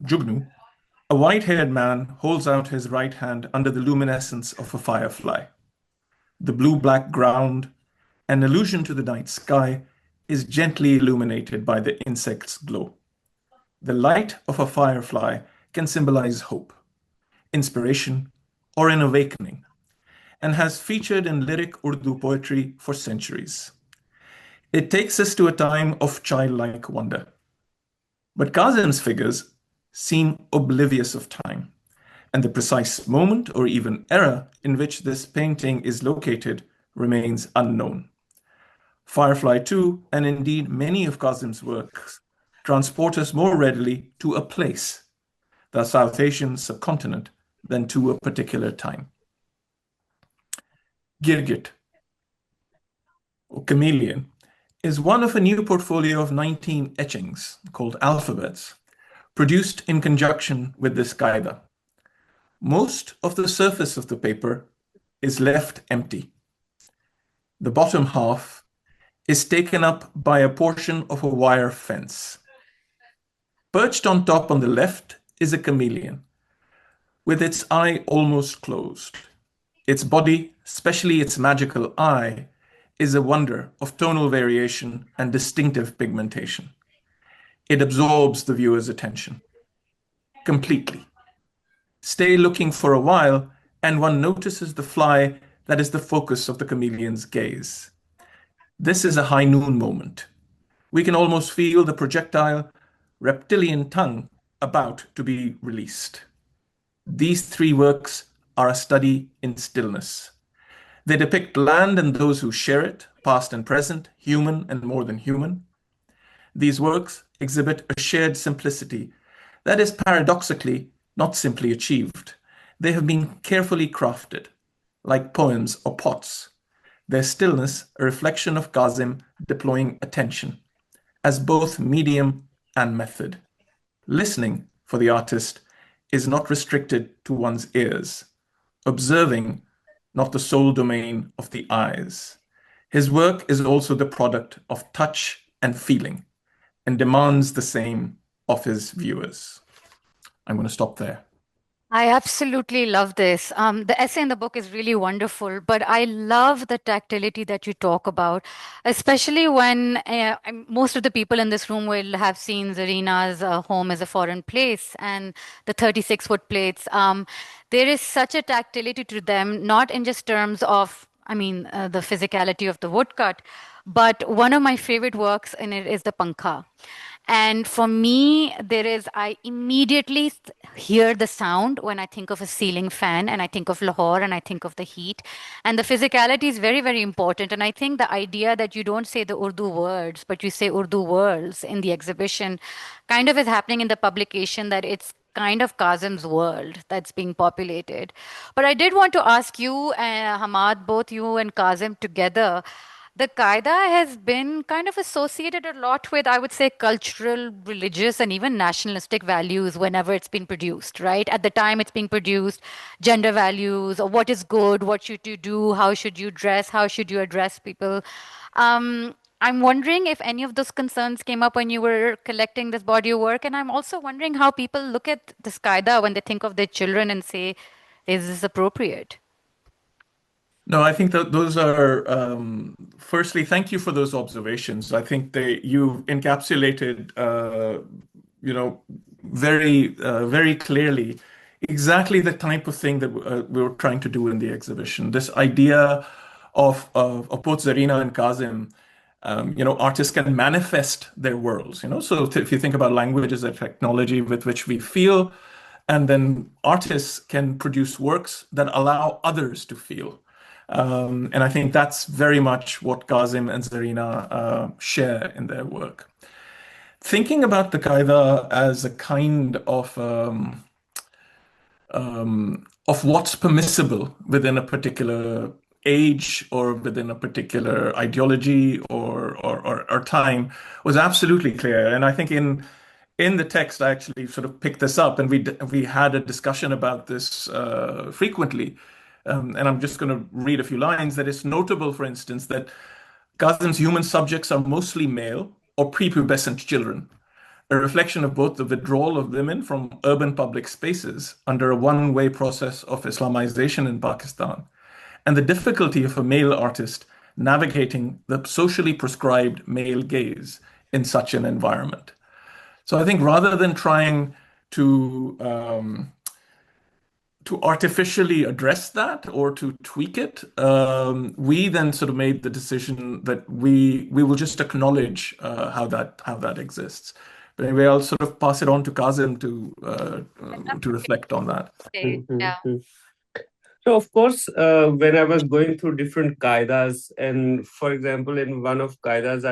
Jugnu, a white-haired man holds out his right hand under the luminescence of a firefly. The blue-black ground, an allusion to the night sky, is gently illuminated by the insect's glow. The light of a firefly can symbolize hope, inspiration, or an awakening, and has featured in lyric Urdu poetry for centuries. It takes us to a time of childlike wonder. But Kazim's figures seem oblivious of time, and the precise moment or even era in which this painting is located remains unknown. Firefly 2, and indeed many of Kazim's works, transport us more readily to a place, the South Asian subcontinent, than to a particular time. Girgit, or chameleon, is one of a new portfolio of 19 etchings called alphabets, produced in conjunction with this qaida. Most of the surface of the paper is left empty. The bottom half is taken up by a portion of a wire fence. Perched on top on the left is a chameleon, with its eye almost closed. Its body, especially its magical eye, is a wonder of tonal variation and distinctive pigmentation. It absorbs the viewer's attention completely. Stay looking for a while, and one notices the fly that is the focus of the chameleon's gaze. This is a high noon moment. We can almost feel the projectile reptilian tongue about to be released. These three works are a study in stillness. They depict land and those who share it, past and present, human and more than human. These works exhibit a shared simplicity that is paradoxically not simply achieved. They have been carefully crafted, like poems or pots. Their stillness a reflection of Kazim deploying attention as both medium and method. Listening, for the artist, is not restricted to one's ears. Observing, not the sole domain of the eyes. His work is also the product of touch and feeling, and demands the same of his viewers. I'm going to stop there. I absolutely love this. The essay in the book is really wonderful, but I love the tactility that you talk about, especially when most of the people in this room will have seen Zarina's home as a foreign place and the 36-foot plates. There is such a tactility to them, not in just terms of, the physicality of the woodcut, but one of my favorite works in it is the pankha. And for me, I immediately hear the sound when I think of a ceiling fan and I think of Lahore and I think of the heat. And the physicality is very, very important. And I think the idea that you don't say the Urdu words, but you say Urdu worlds in the exhibition kind of is happening in the publication, that it's kind of Kazim's world that's being populated. But I did want to ask you, Hammad, both you and Kazim together, the Qaeda has been kind of associated a lot with, I would say, cultural, religious, and even nationalistic values whenever it's been produced, right? At the time it's being produced, gender values, or what is good, what should you do, how should you dress, how should you address people. I'm wondering if any of those concerns came up when you were collecting this body of work, and I'm also wondering how people look at this Qaeda when they think of their children and say, is this appropriate? No, I think that those are, firstly, thank you for those observations. I think you've encapsulated, you know, very clearly exactly the type of thing that we were trying to do in the exhibition. This idea of both Zarina and Kazim, artists can manifest their worlds, So if you think about language as a technology with which we feel, and then artists can produce works that allow others to feel. And I think that's very much what Kazim and Zarina share in their work. Thinking about the Qaida as a kind of what's permissible within a particular age or within a particular ideology or time was absolutely clear. And I think in the text, I actually sort of picked this up, and we had a discussion about this frequently. And I'm just going to read a few lines. That it's notable, for instance, that Kazim's human subjects are mostly male or prepubescent children, a reflection of both the withdrawal of women from urban public spaces under a one-way process of Islamization in Pakistan, and the difficulty of a male artist navigating the socially prescribed male gaze in such an environment. So I think rather than trying to artificially address that or to tweak it, we then sort of made the decision that we will just acknowledge how that exists. But anyway, I'll sort of pass it on to Kazim to reflect on that. Okay, yeah. So of course, when I was going through different qaidas, and for example, in one of qaidas,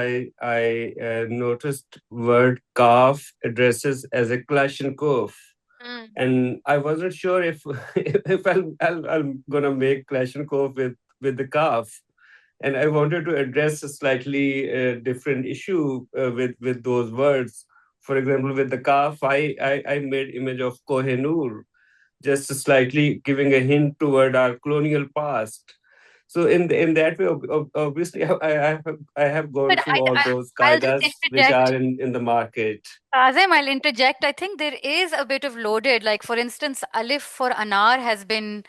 I noticed word kaf addresses as a Kalashnikov, and I wasn't sure if if I'm gonna make Kalashnikov with the kaf, and I wanted to address a slightly different issue with those words. For example, with the kaf, I made image of Kohinoor, just slightly giving a hint toward our colonial past. So in that way, obviously, I have gone But through all those I'll just qaidas which interject. are in the market. Kazim, I'll interject. I think there is a bit of loaded. Like, for instance, Alif for Anar has been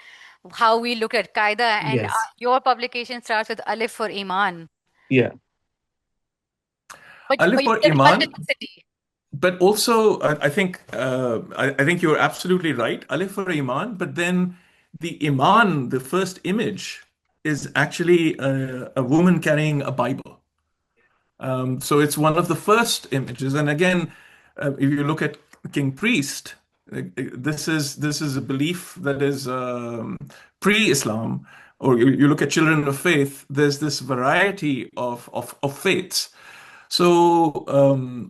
how we look at Qaida, and Yes. your publication starts with Alif for Iman. Yeah. But Alif you or get Iman, multiplicity. but also I think you're absolutely right, Alif or Iman. But then the Iman, the first image, is actually a woman carrying a Bible. So it's one of the first images. And again, if you look at King Priest, this is a belief that is pre-Islam. Or you look at Children of Faith, there's this variety of faiths. So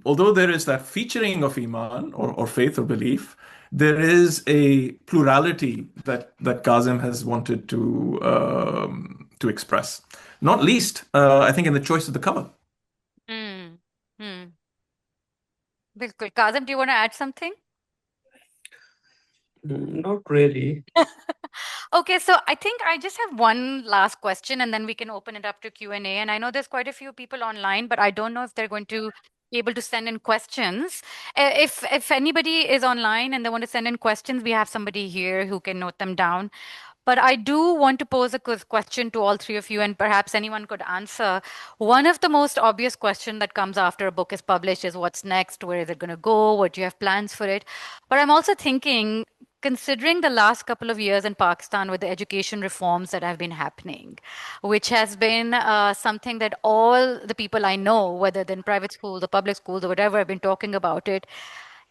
although there is that featuring of Iman or faith or belief, there is a plurality that Kazim has wanted to express. Not least, I think, in the choice of the cover. Hmm. Hmm. Bilkul. Kazim, do you want to add something? Not really. Okay, so I think I just have one last question, and then we can open it up to Q&A. And I know there's quite a few people online, but I don't know if they're going to be able to send in questions. If anybody is online and they want to send in questions, we have somebody here who can note them down. But I do want to pose a question to all three of you, and perhaps anyone could answer. One of the most obvious questions that comes after a book is published is what's next? Where is it going to go? What do you have plans for it? But I'm also thinking, considering the last couple of years in Pakistan with the education reforms that have been happening, which has been something that all the people I know, whether they're in private schools or public schools or whatever, have been talking about it.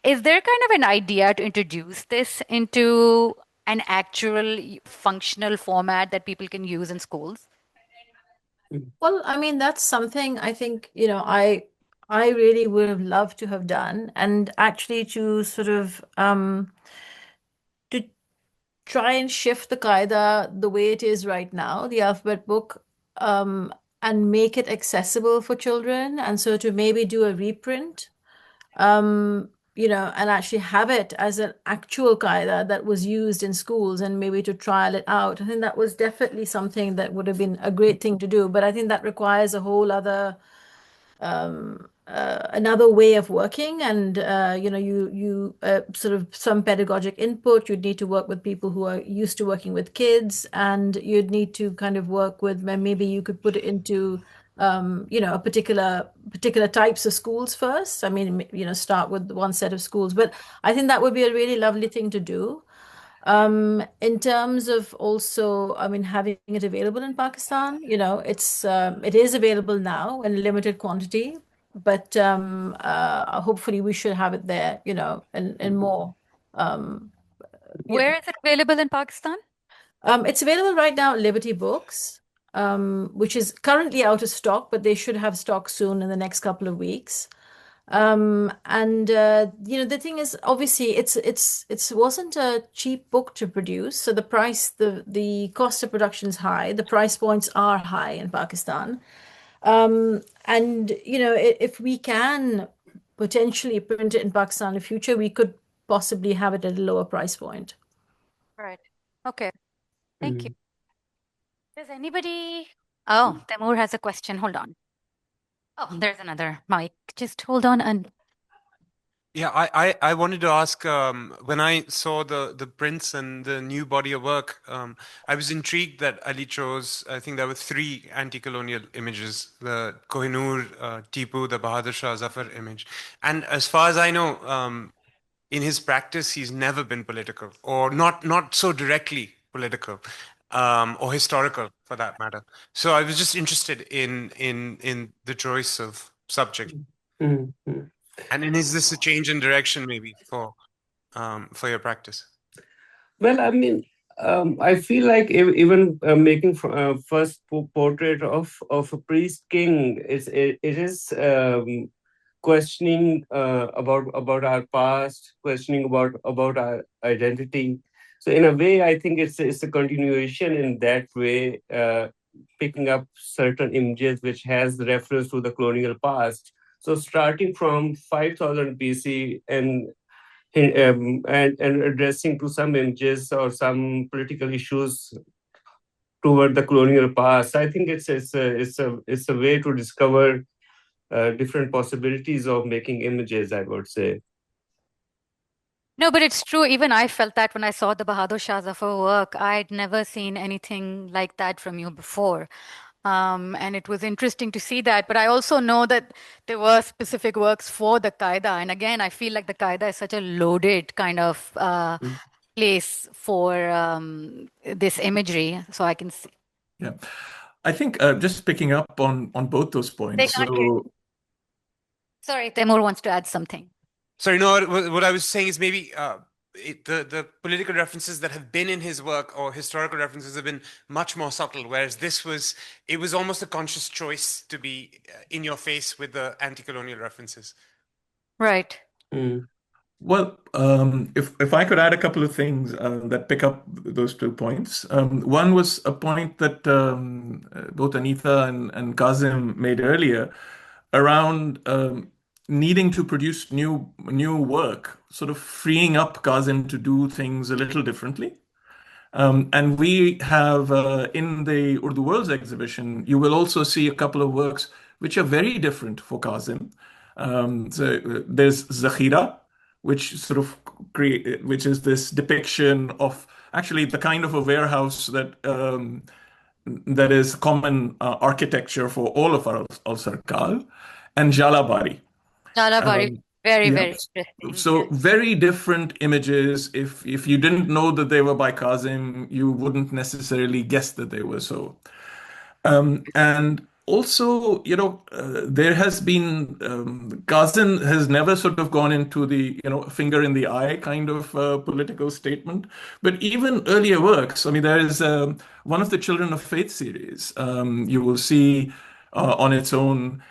Is there kind of an idea to introduce this into an actual functional format that people can use in schools? Well, I mean, that's something I think, I really would have loved to have done, and actually to sort of to try and shift the qaida the way it is right now, the alphabet book, and make it accessible for children. And so to maybe do a reprint, and actually have it as an actual qaida that was used in schools and maybe to trial it out. I think that was definitely something that would have been a great thing to do. But I think that requires a whole other another way of working, and you sort of some pedagogic input. You'd need to work with people who are used to working with kids, and you'd need to kind of work with, maybe you could put it into a particular types of schools first. I mean, start with one set of schools, but I think that would be a really lovely thing to do. In terms of also, I mean, having it available in Pakistan, it is available now in limited quantity, but hopefully we should have it there, in more. Um, Where is it available in Pakistan? it's available right now at Liberty Books, which is currently out of stock, but they should have stock soon in the next couple of weeks. And the thing is, obviously, it wasn't a cheap book to produce. So the cost of production is high. The price points are high in Pakistan. And if we can potentially print it in Pakistan in the future, we could possibly have it at a lower price point. Right. Okay. Thank you. Mm. Does anybody? Oh, Taimur has a question. Hold on. Oh, there's another mic. Just hold on and Yeah, I wanted to ask, when I saw the prints and the new body of work, I was intrigued that Ali chose, I think there were three anti-colonial images, the Kohinoor, Tipu, the Bahadur Shah Zafar image. And as far as I know, in his practice, he's never been political, or not so directly political, or historical for that matter. So I was just interested in the choice of subject. Mm. Mm. And is this a change in direction maybe for your practice? Well, I mean, I feel like even making first portrait of a priest king it is questioning about our past, questioning about our identity. So in a way, I think it's a continuation in that way, picking up certain images which has reference to the colonial past. So starting from 5000 BC and addressing to some images or some political issues toward the colonial past, I think it's a way to discover different possibilities of making images, I would say. no, but it's true. Even I felt that when I saw the Bahadur Shah Zafar work. I'd never seen anything like that from you before. And it was interesting to see that. But I also know that there were specific works for the Qaida. And again, I feel like the Qaida is such a loaded kind of Mm. place for this imagery. So I can see. Yeah. I think just picking up on both those They points. can't hear you. So Sorry, Taimur wants to add something. Sorry, no, what I was saying is maybe the political references that have been in his work or historical references have been much more subtle, whereas it was almost a conscious choice to be in your face with the anti-colonial references. Right. Mm. well, if I could add a couple of things that pick up those 2 points. One was a point that both Anita and Kazim made earlier around needing to produce new work, sort of freeing up Kazim to do things a little differently. And we have in the Urdu Worlds exhibition, you will also see a couple of works which are very different for Kazim. There's Zakhira, which sort of which is this depiction of actually the kind of a warehouse that is common architecture for all of our al-Sarkal, and Jalabari. Jalabari, very, Yeah. very interesting. So very different images. If you didn't know that they were by Kazim, you wouldn't necessarily guess that they were so. And also, there has been Kazim has never sort of gone into the finger in the eye kind of political statement. But even earlier works, I mean, there is one of the Children of Faith series. You will see on its own.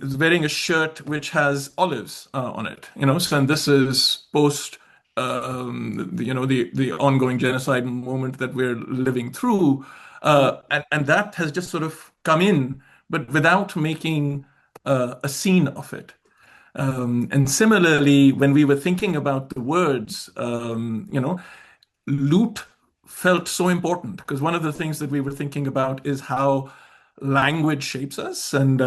Is wearing a shirt which has olives on it, So, and this is post, the ongoing genocide moment that we're living through, and that has just sort of come in, but without making a scene of it. And similarly, when we were thinking about the words, loot felt so important because one of the things that we were thinking about is how language shapes us, and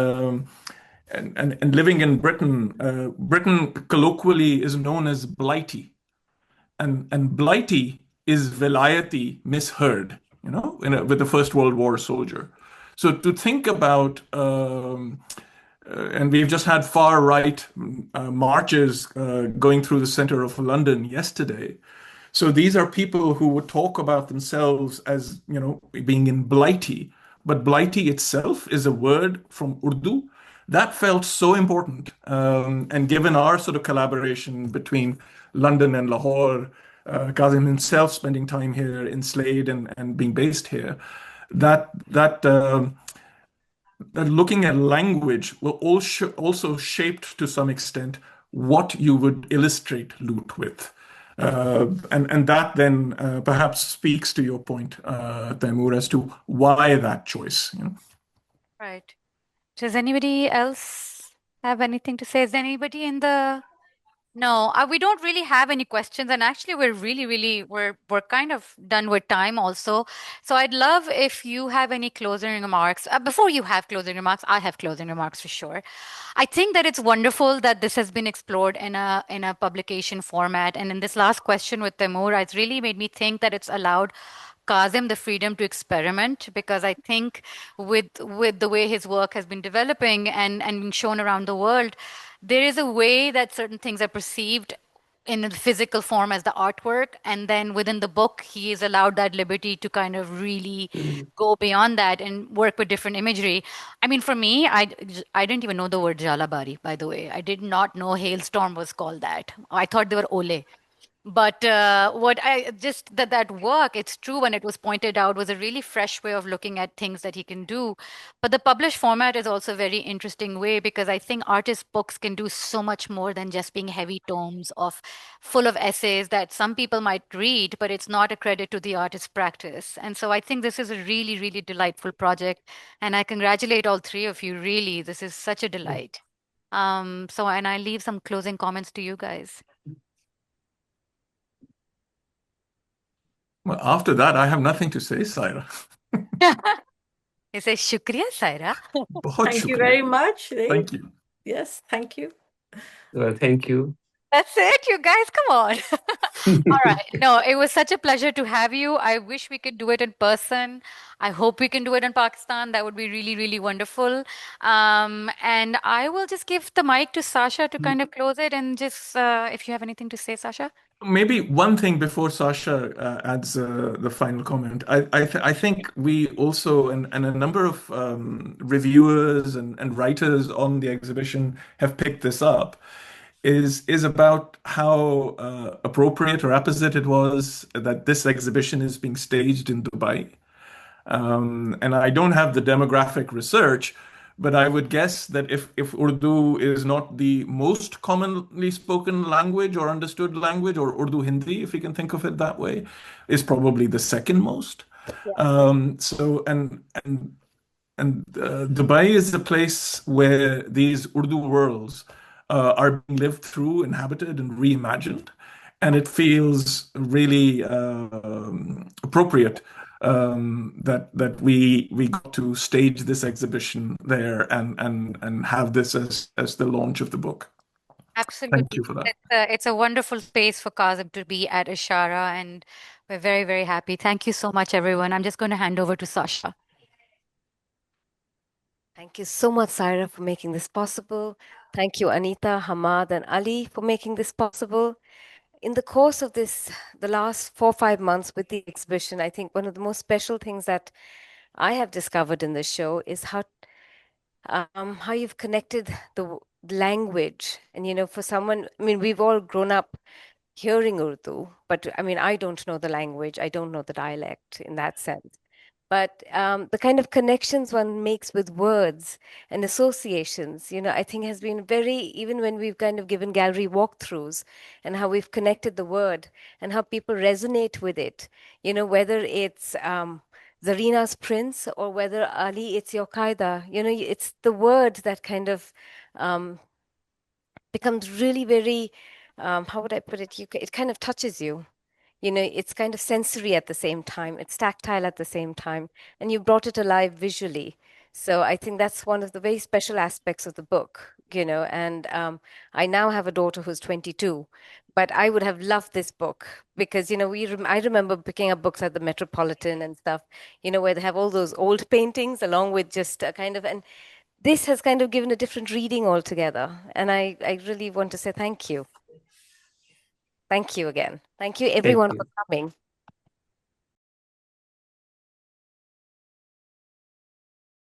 and living in Britain, Britain colloquially is known as blighty, and blighty is velayati misheard, with the First World War soldier. So to think about, and we've just had far right marches going through the center of London yesterday. So these are people who would talk about themselves as, being in blighty, but blighty itself is a word from Urdu that felt so important. And given our sort of collaboration between London and Lahore, Kazim himself spending time here in Slade and being based here, that looking at language will also shaped to some extent what you would illustrate loot with. And that then perhaps speaks to your point, Taimur, as to why that choice. Right. Does anybody else have anything to say? Is there anybody in the... No, we don't really have any questions, and actually, we're really we're kind of done with time also. So I'd love if you have any closing remarks. Before you have closing remarks, I have closing remarks for sure. I think that it's wonderful that this has been explored in a publication format, and in this last question with Timur, it's really made me think that it's allowed Kazim the freedom to experiment, because I think with the way his work has been developing and being shown around the world, there is a way that certain things are perceived in the physical form as the artwork, and then within the book he is allowed that liberty to kind of really go beyond that and work with different imagery. I mean, for me, I didn't even know the word jalabari, by the way. I did not know hailstorm was called that. I thought they were ole. But what I just that work, it's true, when it was pointed out, was a really fresh way of looking at things that he can do. But the published format is also a very interesting way, because I think artist books can do so much more than just being heavy tomes of full of essays that some people might read, but it's not a credit to the artist's practice. And so I think this is a really delightful project, and I congratulate all three of you. Really, this is such a delight. And I leave some closing comments to you guys. Well, after that, I have nothing to say, Saira. He says, Shukriya, Saira. बहुत Thank you शुक्रिया. very much. Thank you. Yes, thank you. Thank you. That's it, you guys. Come on. All right. No, it was such a pleasure to have you. I wish we could do it in person. I hope we can do it in Pakistan. That would be really wonderful. And I will just give the mic to Sasha to kind of close it, and just if you have anything to say, Sasha. Maybe one thing before Sasha adds the final comment. I think we also, and a number of reviewers and writers on the exhibition have picked this up, is about how appropriate or apposite it was that this exhibition is being staged in Dubai. And I don't have the demographic research, but I would guess that if Urdu is not the most commonly spoken language or understood language, or Urdu Hindi, if you can think of it that way, is probably the second most. So Dubai is a place where these Urdu worlds are being lived through, inhabited, and reimagined, and it feels really appropriate that we got to stage this exhibition there and have this as the launch of the book. Absolutely. Thank you for that. It's a wonderful space for Kazim to be at Ishara, and we're very happy. Thank you so much, everyone. I'm just going to hand over to Sasha. Thank you so much, Saira, for making this possible. Thank you, Anita, Hammad, and Ali, for making this possible. In the course of the last 4 or 5 months with the exhibition, I think one of the most special things that I have discovered in this show is how you've connected the language. And for someone, I mean, we've all grown up hearing Urdu, but I mean, I don't know the language, I don't know the dialect in that sense. But the kind of connections one makes with words and associations, I think has been even when we've kind of given gallery walkthroughs, and how we've connected the word and how people resonate with it, whether it's Zarina's Prince, or whether Ali, it's your Qaida, it's the word that kind of becomes really very, how would I put it? It kind of touches you. It's kind of sensory at the same time. It's tactile at the same time. And you brought it alive visually. So I think that's one of the very special aspects of the book, and I now have a daughter who's 22, but I would have loved this book because, I remember picking up books at the Metropolitan and stuff, where they have all those old paintings along with just a kind of, and this has kind of given a different reading altogether. And I really want to say thank you. Thank you again. Thank you Thank everyone for you. coming.